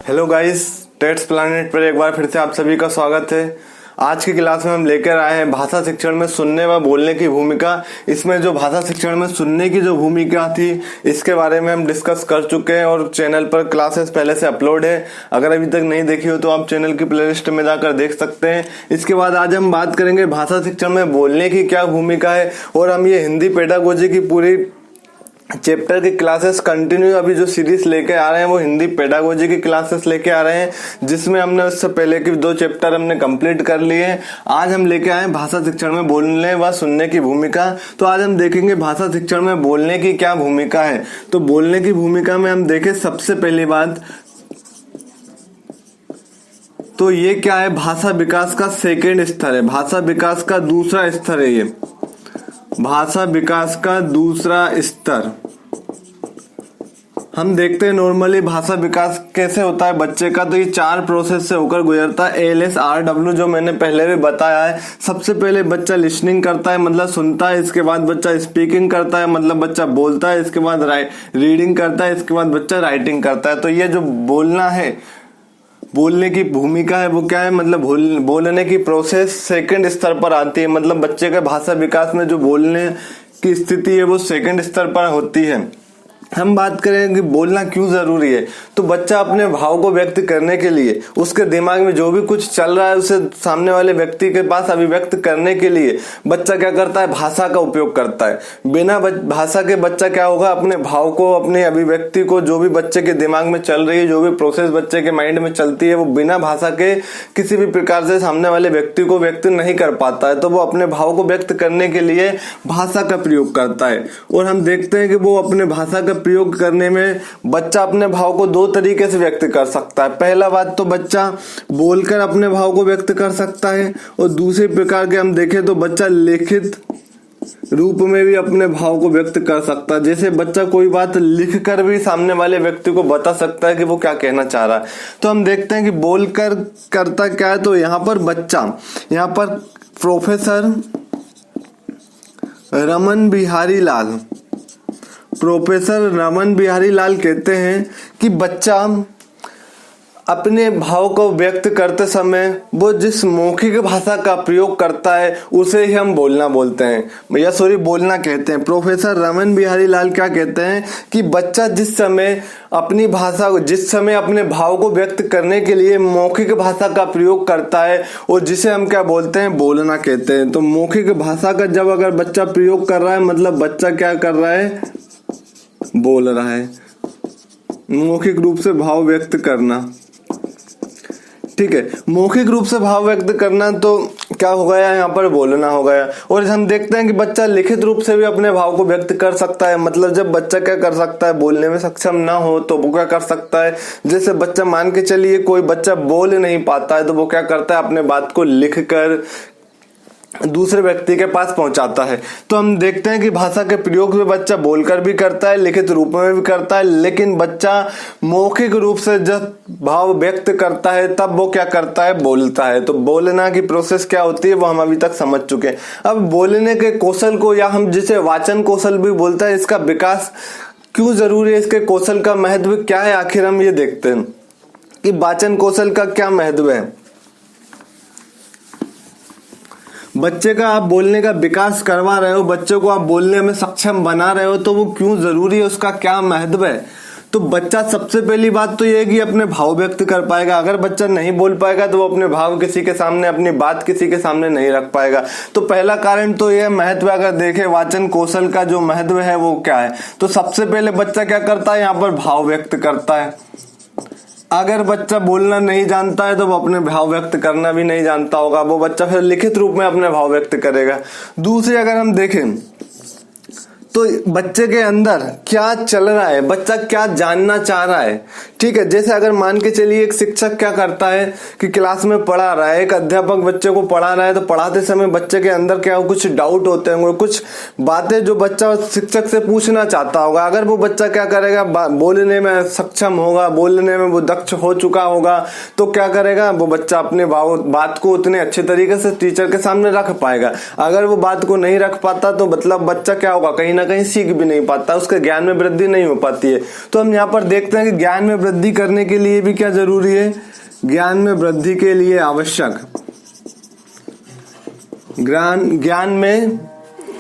Hello guys, टेट्स planet पर एक बार फिर से आप सभी का स्वागत है। आज की क्लास में हम लेकर आए हैं भाषा शिक्षण में सुनने व बोलने की भूमिका। इसमें जो भाषा शिक्षण में सुनने की जो भूमिका थी इसके बारे में हम डिस्कस कर चुके हैं और चैनल पर क्लासेस पहले से अपलोड है। अगर अभी तक नहीं देखी हो तो आप चैनल की प्लेलिस्ट में जाकर देख सकते हैं। इसके बाद आज हम बात करेंगे भाषा शिक्षण में बोलने की क्या भूमिका है और हम ये हिंदी पेडागोजी की पूरी चैप्टर की क्लासेस कंटिन्यू अभी जो सीरीज लेके आ रहे हैं वो हिंदी पेडागोजी की क्लासेस लेके आ रहे हैं, जिसमें हमने उससे पहले के 2 चैप्टर हमने कंप्लीट कर लिए हैं। आज हम लेके आए भाषा शिक्षण में बोलने व सुनने की भूमिका। तो आज हम देखेंगे भाषा शिक्षण में बोलने की क्या भूमिका है। तो बोलने की भूमिका में हम देखें सबसे पहली बात तो ये क्या है, भाषा विकास का सेकेंड स्तर है, भाषा विकास का दूसरा स्तर है। ये भाषा विकास का दूसरा स्तर हम देखते हैं नॉर्मली भाषा विकास कैसे होता है बच्चे का। तो ये 4 प्रोसेस से होकर गुजरता है, ALS-RW जो मैंने पहले भी बताया है। सबसे पहले बच्चा लिसनिंग करता है, मतलब सुनता है। इसके बाद बच्चा स्पीकिंग करता है, मतलब बच्चा बोलता है। इसके बाद रीडिंग करता है। इसके बाद बच्चा राइटिंग करता है। तो ये जो बोलना है, बोलने की भूमिका है वो क्या है, मतलब बोलने की प्रोसेस सेकंड स्तर पर आती है। मतलब बच्चे के भाषा विकास में जो बोलने की स्थिति है वो सेकंड स्तर पर होती है। हम बात करें कि बोलना क्यों जरूरी है, तो बच्चा अपने भाव को व्यक्त करने के लिए उसके दिमाग में जो भी कुछ चल रहा है उसे सामने वाले व्यक्ति के पास अभिव्यक्त करने के लिए बच्चा क्या करता है, भाषा का उपयोग करता है। बिना भाषा के बच्चा क्या होगा, अपने भाव को, अपने अभिव्यक्ति को, जो भी बच्चे के दिमाग में चल रही है, जो भी प्रोसेस बच्चे के माइंड में चलती है, वो बिना भाषा के किसी भी प्रकार से सामने वाले व्यक्ति को व्यक्त नहीं कर पाता है। तो वो अपने भाव को व्यक्त करने के लिए भाषा का प्रयोग करता है। और हम देखते हैं कि वो अपने भाषा का प्रयोग करने में बच्चा अपने भाव को 2 तरीके से व्यक्त कर सकता है। पहला बात तो बच्चा बोलकर अपने भाव को व्यक्त कर सकता है, और दूसरे प्रकार के हम देखें तो बच्चा लिखित रूप में भी अपने भाव को व्यक्त कर सकता है। जैसे बच्चा कोई बात लिख कर भी सामने वाले व्यक्ति को बता सकता है कि वो क्या कहना चाह रहा है। तो हम देखते हैं कि बोलकर करता क्या है। तो यहाँ पर बच्चा, यहाँ पर प्रोफेसर रमन बिहारी लाल कहते हैं कि बच्चा अपने भाव को व्यक्त करते समय वो जिस मौखिक भाषा का प्रयोग करता है उसे ही हम बोलना कहते हैं। प्रोफेसर रमन बिहारी लाल क्या कहते हैं कि बच्चा जिस समय अपने भाव को व्यक्त करने के लिए मौखिक भाषा का प्रयोग करता है और जिसे हम क्या बोलते हैं, बोलना कहते हैं। तो मौखिक भाषा का जब अगर बच्चा प्रयोग कर रहा है, मतलब बच्चा क्या कर रहा है, बोल रहा है। मौखिक रूप से भाव व्यक्त करना, ठीक है। मौखिक रूप से भाव व्यक्त करना तो क्या हो गया, यहाँ पर बोलना हो गया। और हम देखते हैं कि बच्चा लिखित रूप से भी अपने भाव को व्यक्त कर सकता है। मतलब जब बच्चा क्या कर सकता है, बोलने में सक्षम ना हो तो वो क्या कर सकता है, जैसे बच्चा मान के चलिए कोई बच्चा बोल नहीं पाता है तो वो क्या करता है, अपने बात को लिख कर दूसरे व्यक्ति के पास पहुंचाता है। तो हम देखते हैं कि भाषा के प्रयोग में बच्चा बोलकर भी करता है, लिखित रूप में भी करता है, लेकिन बच्चा मौखिक रूप से जब भाव व्यक्त करता है तब वो क्या करता है, बोलता है। तो बोलना की प्रोसेस क्या होती है वो हम अभी तक समझ चुके हैं। अब बोलने के कौशल को, या हम जिसे वाचन कौशल भी बोलते हैं, इसका विकास क्यों जरूरी है, इसके कौशल का महत्व क्या है, आखिर हम ये देखते हैं कि वाचन कौशल का क्या महत्व है। बच्चे का आप बोलने का विकास करवा रहे हो, बच्चे को आप बोलने में सक्षम बना रहे हो, तो वो क्यों जरूरी है, उसका क्या महत्व है। तो बच्चा सबसे पहली बात तो ये है कि अपने भाव व्यक्त कर पाएगा। अगर बच्चा नहीं बोल पाएगा तो वो अपने भाव किसी के सामने, अपनी बात किसी के सामने नहीं रख पाएगा। तो पहला कारण तो ये महत्व, अगर देखें वाचन कौशल का जो महत्व है वो क्या है, तो सबसे पहले बच्चा क्या करता है, यहाँ पर भाव व्यक्त करता है। अगर बच्चा बोलना नहीं जानता है तो वो अपने भाव व्यक्त करना भी नहीं जानता होगा, वो बच्चा फिर लिखित रूप में अपने भाव व्यक्त करेगा। दूसरी अगर हम देखें तो बच्चे के अंदर क्या चल रहा है, बच्चा क्या जानना चाह रहा है, ठीक है। जैसे अगर मान के चलिए एक शिक्षक क्या करता है कि क्लास में पढ़ा रहा है, एक अध्यापक बच्चे को पढ़ा रहा है, तो पढ़ाते समय बच्चे के अंदर क्या कुछ डाउट होते होंगे, कुछ बातें जो बच्चा शिक्षक से पूछना चाहता होगा। अगर वो बच्चा क्या करेगा, बोलने में सक्षम होगा, बोलने में वो दक्ष हो चुका होगा, तो क्या करेगा, वो बच्चा अपने बात को उतने अच्छे तरीके से टीचर के सामने रख पाएगा। अगर वो बात को नहीं रख पाता तो मतलब बच्चा क्या होगा, कहीं ना कहीं सीख भी नहीं पाता, उसके ज्ञान में वृद्धि नहीं हो पाती है। तो हम यहाँ पर देखते हैं कि ज्ञान में वृद्धि करने के लिए भी क्या जरूरी है? ज्ञान में वृद्धि के लिए आवश्यक, ज्ञान में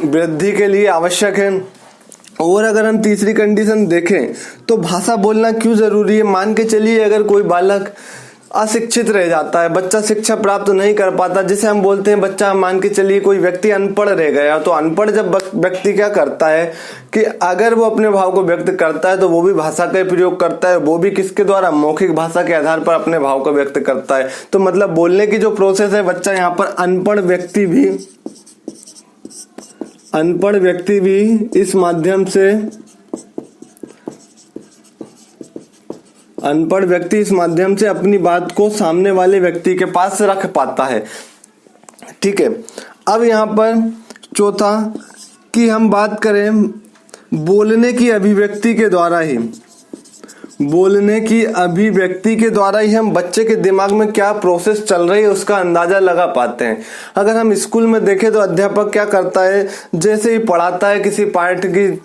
वृद्धि के लिए आवश्यक है। और अगर हम तीसरी कंडीशन देखें तो भाषा बोलना क्यों जरूरी है? मान के चलिए अगर कोई बालक अशिक्षित रह जाता है, बच्चा शिक्षा प्राप्त नहीं कर पाता, जिसे हम बोलते हैं बच्चा, मान के चलिए कोई व्यक्ति अनपढ़ रह गया, तो अनपढ़ जब व्यक्ति क्या करता है कि अगर वो अपने भाव को व्यक्त करता है तो वो भी भाषा का प्रयोग करता है, वो भी किसके द्वारा? मौखिक भाषा के आधार पर अपने भाव को व्यक्त करता है। तो मतलब बोलने की जो प्रोसेस है, बच्चा यहाँ पर अनपढ़ व्यक्ति भी इस माध्यम से, अनपढ़ व्यक्ति इस माध्यम से अपनी बात को सामने वाले व्यक्ति के पास रख पाता है। ठीक है, अब यहाँ पर चौथा कि हम बात करें बोलने की अभिव्यक्ति के द्वारा ही, हम बच्चे के दिमाग में क्या प्रोसेस चल रही है उसका अंदाजा लगा पाते हैं। अगर हम स्कूल में देखें तो अध्यापक क्या करता है, जैसे ही पढ़ाता है किसी पाठ की,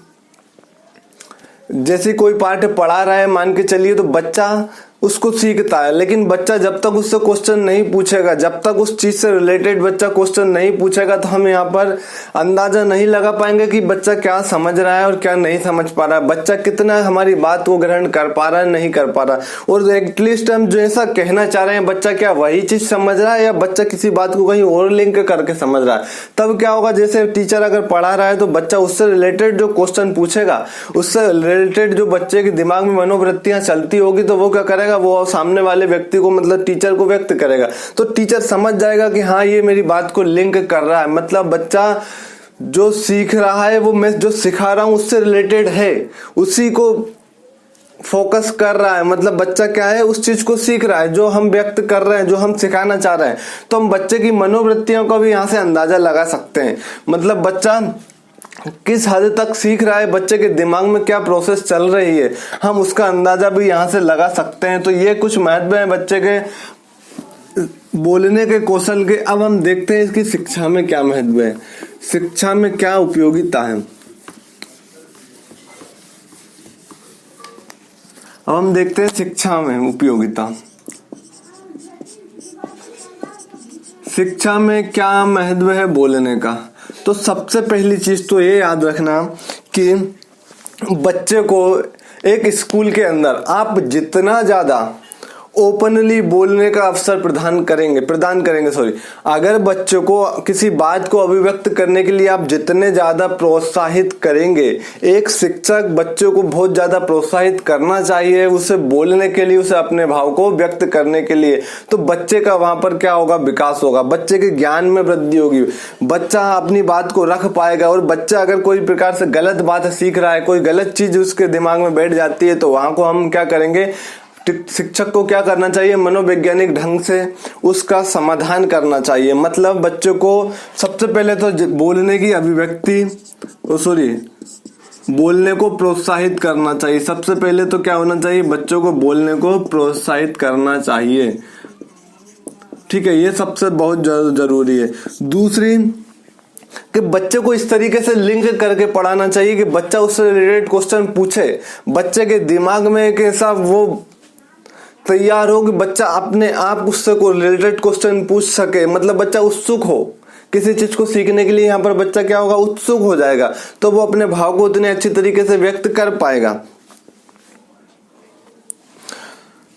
जैसे कोई पाठ पढ़ा रहा है मान के चलिए, तो बच्चा उसको सीखता है, लेकिन बच्चा जब तक उससे क्वेश्चन नहीं पूछेगा, जब तक उस चीज से रिलेटेड बच्चा क्वेश्चन नहीं पूछेगा, तो हम यहाँ पर अंदाजा नहीं लगा पाएंगे कि बच्चा क्या समझ रहा है और क्या नहीं समझ पा रहा है, बच्चा कितना हमारी बात को ग्रहण कर पा रहा है, नहीं कर पा रहा। और एटलीस्ट हम जैसा कहना चाह रहे हैं, बच्चा क्या वही चीज समझ रहा है या बच्चा किसी बात को कहीं और लिंक करके समझ रहा है। तब क्या होगा, जैसे टीचर अगर पढ़ा रहा है तो बच्चा उससे रिलेटेड जो क्वेश्चन पूछेगा, उससे रिलेटेड जो बच्चे के दिमाग में मनोवृत्तियां चलती होगी, तो वो क्या करेगा, वो सामने वाले व्यक्ति को मतलब टीचर को व्यक्त करेगा, तो टीचर समझ जाएगा कि हाँ ये मेरी बात को लिंक कर रहा है। मतलब बच्चा जो सीख रहा है वो मैं जो सिखा रहा हूं उससे रिलेटेड है, उसी को फोकस कर रहा है। मतलब बच्चा क्या है, उस चीज को सीख रहा है जो हम व्यक्त कर रहे हैं, जो हम सिखाना चाह रहे हैं। तो हम बच्चे की मनोवृत्तियों का भी यहाँ से अंदाजा लगा सकते हैं। मतलब बच्चा किस हद तक सीख रहा है, बच्चे के दिमाग में क्या प्रोसेस चल रही है, हम उसका अंदाजा भी यहाँ से लगा सकते हैं। तो ये कुछ महत्व है बच्चे के बोलने के कौशल के। अब हम देखते हैं इसकी शिक्षा में क्या महत्व है, शिक्षा में क्या उपयोगिता है। अब हम देखते हैं शिक्षा में उपयोगिता, शिक्षा में क्या महत्व है बोलने का। तो सबसे पहली चीज तो ये याद रखना कि बच्चे को एक स्कूल के अंदर आप जितना ज्यादा ओपनली बोलने का अवसर प्रदान करेंगे अगर बच्चों को किसी बात को अभिव्यक्त करने के लिए आप जितने ज्यादा प्रोत्साहित करेंगे, एक शिक्षक बच्चों को बहुत ज्यादा प्रोत्साहित करना चाहिए उसे बोलने के लिए, उसे अपने भाव को व्यक्त करने के लिए, तो बच्चे का वहां पर क्या होगा, विकास होगा, बच्चे के ज्ञान में वृद्धि होगी, बच्चा अपनी बात को रख पाएगा। और बच्चा अगर कोई प्रकार से गलत बात सीख रहा है, कोई गलत चीज उसके दिमाग में बैठ जाती है, तो वहां को हम क्या करेंगे, शिक्षक को क्या करना चाहिए, मनोवैज्ञानिक ढंग से उसका समाधान करना चाहिए। मतलब बच्चों को सबसे पहले तो बोलने की अभिव्यक्ति बोलने को प्रोत्साहित करना चाहिए। सबसे पहले तो क्या होना चाहिए, बच्चों को बोलने को प्रोत्साहित करना चाहिए। ठीक है, ये सबसे बहुत जरूरी है। दूसरी कि बच्चे को इस तरीके से लिंक करके पढ़ाना चाहिए कि बच्चा उससे रिलेटेड क्वेश्चन पूछे, बच्चे के दिमाग में एक ऐसा वो तैयार हो कि बच्चा अपने आप उससे को रिलेटेड क्वेश्चन पूछ सके। मतलब बच्चा उत्सुक हो किसी चीज को सीखने के लिए, यहाँ पर बच्चा क्या होगा, उत्सुक हो जाएगा, तो वो अपने भाव को उतने अच्छी तरीके से व्यक्त कर पाएगा।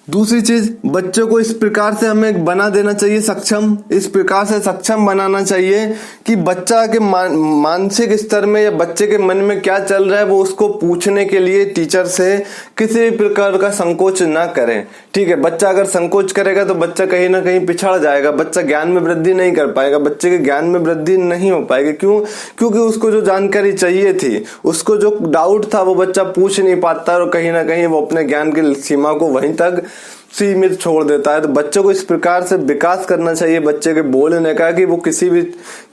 दूसरी चीज, बच्चों को इस प्रकार से हमें बना देना चाहिए सक्षम, इस प्रकार से सक्षम बनाना चाहिए कि बच्चा के मानसिक स्तर में या बच्चे के मन में क्या चल रहा है वो उसको पूछने के लिए टीचर से किसी भी प्रकार का संकोच ना करें। ठीक है, बच्चा अगर संकोच करेगा तो बच्चा कहीं ना कहीं पिछड़ जाएगा, बच्चा ज्ञान में वृद्धि नहीं कर पाएगा, बच्चे के ज्ञान में वृद्धि नहीं हो पाएगी। क्यों? क्योंकि उसको जो जानकारी चाहिए थी, उसको जो डाउट था वो बच्चा पूछ नहीं पाता और कहीं ना कहीं वो अपने ज्ञान की सीमा को वहीं तक सीमित छोड़ देता है। तो बच्चों को इस प्रकार से विकास करना चाहिए बच्चे के बोलने का कि वो किसी भी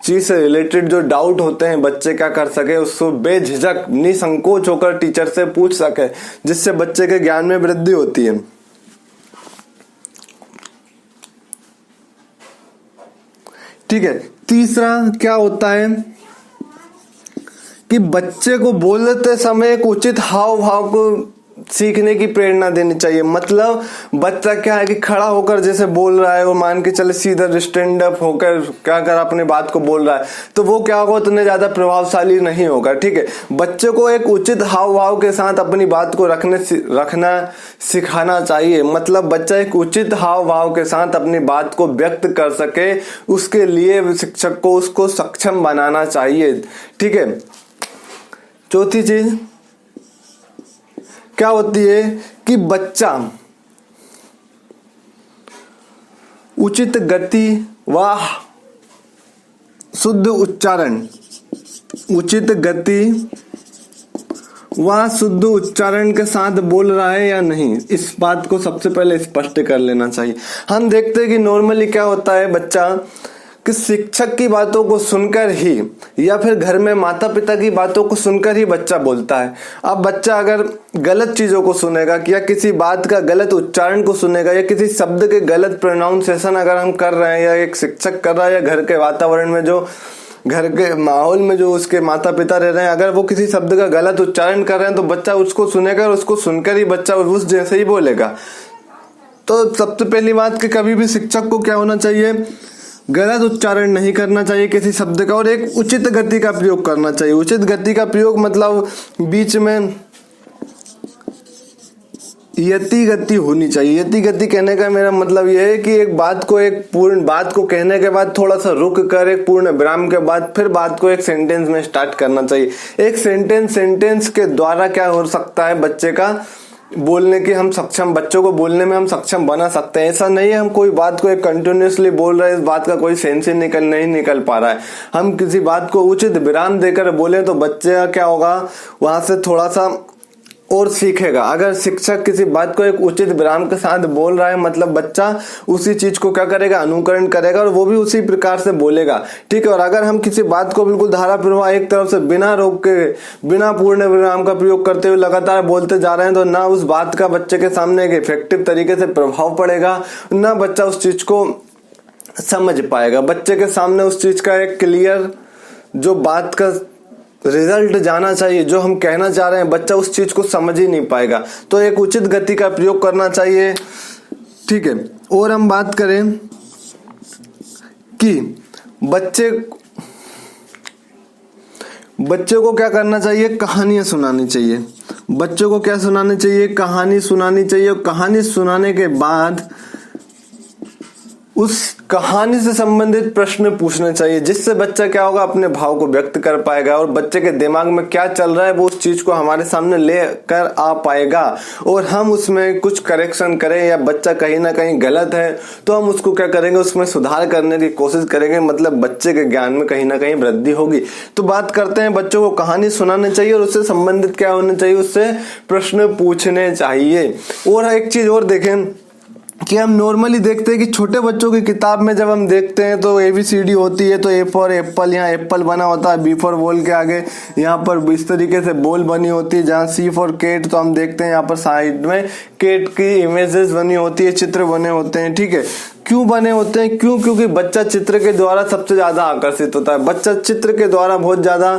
चीज से रिलेटेड जो डाउट होते हैं बच्चे क्या कर सके, उसको बेझिझक निसंकोच होकर टीचर से पूछ सके, जिससे बच्चे के ज्ञान में वृद्धि होती है। ठीक है, तीसरा क्या होता है कि बच्चे को बोलते समय एक उचित हाव भाव को सीखने की प्रेरणा देनी चाहिए। मतलब बच्चा क्या है कि खड़ा होकर जैसे बोल रहा है और मान के चले सीधा स्टैंड अप होकर क्या कर अपनी बात को बोल रहा है, तो वो क्या होगा, उतने ज्यादा प्रभावशाली नहीं होगा। ठीक है, बच्चे को एक उचित हाव भाव के साथ अपनी बात को रखना सिखाना चाहिए। मतलब बच्चा एक उचित हाव भाव के साथ अपनी बात को व्यक्त कर सके, उसके लिए शिक्षक को उसको सक्षम बनाना चाहिए। ठीक है, चौथी चीज क्या होती है कि बच्चा उचित गति व शुद्ध उच्चारण, उचित गति व शुद्ध उच्चारण के साथ बोल रहा है या नहीं, इस बात को सबसे पहले स्पष्ट कर लेना चाहिए। हम देखते हैं कि नॉर्मली क्या होता है बच्चा कि शिक्षक की बातों को सुनकर ही या फिर घर में माता पिता की बातों को सुनकर ही बच्चा बोलता है। अब बच्चा अगर गलत चीजों को सुनेगा या किसी बात का गलत उच्चारण को सुनेगा या किसी शब्द के गलत प्रोनाउंसिएशन अगर हम कर रहे हैं या एक शिक्षक कर रहा है या घर के वातावरण में जो घर के माहौल में जो उसके माता पिता रह रहे हैं, अगर वो किसी शब्द का गलत उच्चारण कर रहे हैं तो बच्चा उसको सुनेगा और उसको सुनकर ही बच्चा उस जैसे ही बोलेगा। तो सबसे पहली बात कि कभी भी शिक्षक को क्या होना चाहिए, गलत उच्चारण नहीं करना चाहिए किसी शब्द का और एक उचित गति का प्रयोग करना चाहिए। उचित गति का प्रयोग मतलब बीच में यति गति होनी चाहिए। यति गति कहने का मेरा मतलब यह है कि एक पूर्ण बात को कहने के बाद थोड़ा सा रुक कर एक पूर्ण विराम के बाद फिर बात को एक सेंटेंस में स्टार्ट करना चाहिए। एक सेंटेंस के द्वारा क्या हो सकता है, बच्चे का बोलने की हम सक्षम, बच्चों को बोलने में हम सक्षम बना सकते हैं। ऐसा नहीं है हम कोई बात को एक कंटिन्यूअसली बोल रहे हैं, इस बात का कोई सेंस ही नहीं निकल पा रहा है। हम किसी बात को उचित विराम देकर बोले तो बच्चे का क्या होगा, वहां से थोड़ा सा और सीखेगा। अगर शिक्षक किसी बात को एक उचित विराम के साथ बोल रहा है मतलब बच्चा उसी चीज को क्या करेगा, अनुकरण करेगा और वो भी उसी प्रकार से बोलेगा। ठीक है, और अगर हम किसी बात को बिल्कुल धारा प्रवाह एक तरफ से बिना रोक के बिना पूर्ण विराम का प्रयोग करते हुए लगातार बोलते जा रहे हैं तो ना उस बात का बच्चे के सामने एक इफेक्टिव तरीके से प्रभाव पड़ेगा, ना बच्चा उस चीज को समझ पाएगा। बच्चे के सामने उस चीज का एक क्लियर जो बात का रिजल्ट जाना चाहिए, जो हम कहना चाह रहे हैं, बच्चा उस चीज को समझ ही नहीं पाएगा। तो एक उचित गति का प्रयोग करना चाहिए। ठीक है, और हम बात करें कि बच्चे को क्या करना चाहिए, कहानियां सुनानी चाहिए। बच्चों को क्या सुनानी चाहिए, कहानी सुनानी चाहिए। और कहानी सुनाने के बाद उस कहानी से संबंधित प्रश्न पूछने चाहिए, जिससे बच्चा क्या होगा, अपने भाव को व्यक्त कर पाएगा और बच्चे के दिमाग में क्या चल रहा है वो उस चीज को हमारे सामने लेकर आ पाएगा और हम उसमें कुछ करेक्शन करें या बच्चा कहीं ना कहीं गलत है तो हम उसको क्या करेंगे, उसमें सुधार करने की कोशिश करेंगे। मतलब बच्चे के ज्ञान में कहीं ना कहीं वृद्धि होगी। तो बात करते हैं, बच्चों को कहानी सुनानी चाहिए और उससे संबंधित क्या होना चाहिए, उससे प्रश्न पूछने चाहिए। और एक चीज और देखें कि हम नॉर्मली देखते हैं कि छोटे बच्चों की किताब में जब हम देखते हैं तो ABCD होती है, तो A फॉर एप्पल, यहाँ एप्पल बना होता है, B फॉर बॉल के आगे यहाँ पर इस तरीके से बॉल बनी होती है। जहाँ C फॉर कैट, तो हम देखते हैं यहाँ पर साइड में कैट की इमेजेस बनी होती है, चित्र बने होते हैं। ठीक है, क्यों बने होते हैं, क्योंकि बच्चा चित्र के द्वारा सबसे ज्यादा आकर्षित होता है। बच्चा चित्र के द्वारा बहुत ज्यादा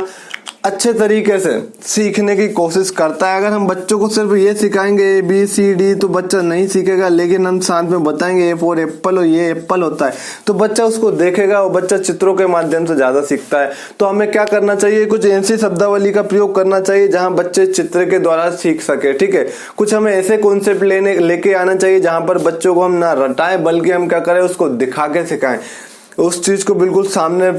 अच्छे तरीके से सीखने की कोशिश करता है। अगर हम बच्चों को सिर्फ ये सिखाएंगे ABCD तो बच्चा नहीं सीखेगा, लेकिन हम साथ में बताएंगे A फॉर एप्पल और ये एप्पल होता है तो बच्चा उसको देखेगा और बच्चा चित्रों के माध्यम से ज्यादा सीखता है। तो हमें क्या करना चाहिए, कुछ ऐसी शब्दावली का प्रयोग करना चाहिए जहां बच्चे चित्र के द्वारा सीख सके। ठीक है, कुछ हमें ऐसे कॉन्सेप्ट लेके आना चाहिए जहां पर बच्चों को हम ना रटाएं बल्कि हम क्या करें, उसको दिखा के सिखाएं। उस चीज को बिल्कुल सामने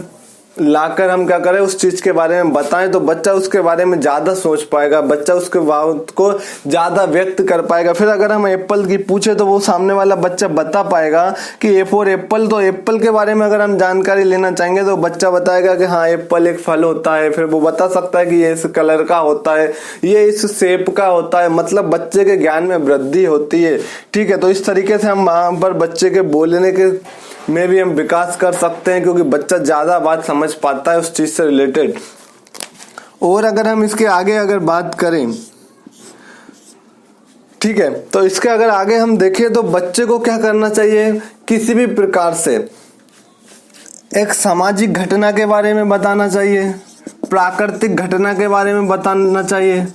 लाकर हम क्या करें, उस चीज के बारे में बताएं तो बच्चा उसके बारे में ज्यादा सोच पाएगा, बच्चा उसके बात को ज्यादा व्यक्त कर पाएगा। फिर अगर हम एप्पल की पूछे तो वो सामने वाला बच्चा बता पाएगा कि A फॉर एप्पल, तो एप्पल के बारे में अगर हम जानकारी लेना चाहेंगे तो बच्चा बताएगा कि हाँ एप्पल एक फल होता है। फिर वो बता सकता है कि ये इस कलर का होता है, ये इस शेप का होता है। मतलब बच्चे के ज्ञान में वृद्धि होती है। ठीक है, तो इस तरीके से हम वहां पर बच्चे के बोलने के में भी हम विकास कर सकते हैं, क्योंकि बच्चा ज्यादा बात समझ पाता है उस चीज से रिलेटेड। और अगर हम इसके आगे अगर बात करें, ठीक है, तो इसके अगर आगे हम देखें तो बच्चे को क्या करना चाहिए, किसी भी प्रकार से एक सामाजिक घटना के बारे में बताना चाहिए, प्राकृतिक घटना के बारे में बताना चाहिए,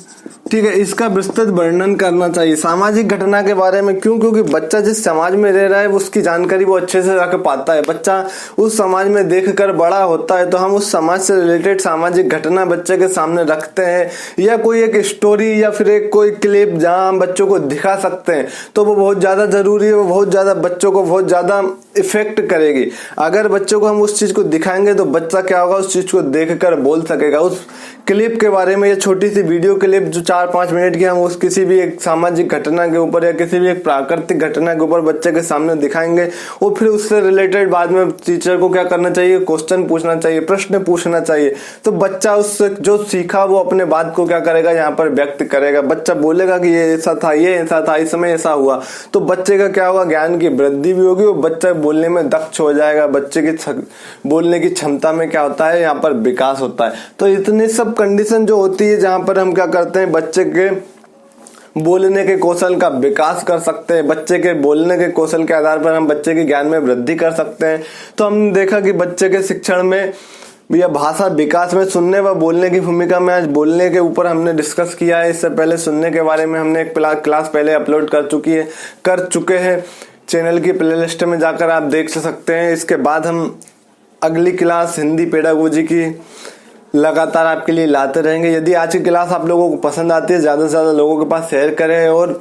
ठीक है, इसका विस्तृत वर्णन करना चाहिए। सामाजिक घटना के बारे में क्यों? क्योंकि बच्चा जिस समाज में रह रहा है उसकी जानकारी वो अच्छे से रख पाता है। बच्चा उस समाज में देखकर बड़ा होता है, तो हम उस समाज से रिलेटेड सामाजिक घटना बच्चे के सामने रखते हैं, या कोई एक स्टोरी या फिर एक कोई क्लिप जहां हम बच्चों को दिखा सकते हैं, तो वो बहुत ज्यादा जरूरी है। वो बहुत ज्यादा बच्चों को बहुत ज्यादा इफेक्ट करेगी। अगर बच्चों को हम उस चीज को दिखाएंगे तो बच्चा क्या होगा, उस चीज को देखकर बोल सकेगा। उस क्लिप के बारे में, ये छोटी सी वीडियो क्लिप जो 4-5 मिनट की हम उस किसी भी एक सामाजिक घटना के ऊपर या किसी भी एक प्राकृतिक घटना के ऊपर बच्चे के सामने दिखाएंगे, और फिर उससे रिलेटेड बाद में टीचर को क्या करना चाहिए, क्वेश्चन पूछना चाहिए, प्रश्न पूछना चाहिए। तो बच्चा उससे जो सीखा वो अपने बात को क्या करेगा, यहाँ पर व्यक्त करेगा। बच्चा बोलेगा कि ये ऐसा था, ये ऐसा था, इस समय ऐसा हुआ, तो बच्चे का क्या होगा, ज्ञान की वृद्धि भी होगी, और बच्चा बोलने में दक्ष हो जाएगा। बच्चे की बोलने की क्षमता में क्या होता है, यहाँ पर विकास होता है। तो इतनी सब कंडीशन जो होती है जहां पर हम क्या करते हैं, बच्चे के बोलने के कौशल का विकास कर सकते हैं। बच्चे के बोलने के कौशल के आधार पर हम बच्चे के ज्ञान में वृद्धि कर सकते हैं। तो हमने देखा कि बच्चे के शिक्षण में या भाषा विकास में सुनने व बोलने की भूमिका में, आज बोलने के ऊपर हमने डिस्कस किया है। इससे पहले सुनने के बारे में हमने एक क्लास पहले अपलोड कर चुके हैं। चैनल की प्लेलिस्ट में जाकर आप देख सकते हैं। इसके बाद हम अगली क्लास हिंदी पेडागोजी की लगातार आपके लिए लाते रहेंगे। यदि आज की क्लास आप लोगों को पसंद आती है, ज्यादा से ज्यादा लोगों के पास शेयर करें और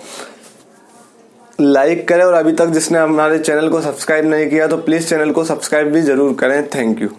लाइक करें, और अभी तक जिसने हमारे चैनल को सब्सक्राइब नहीं किया तो प्लीज चैनल को सब्सक्राइब भी जरूर करें। Thank you.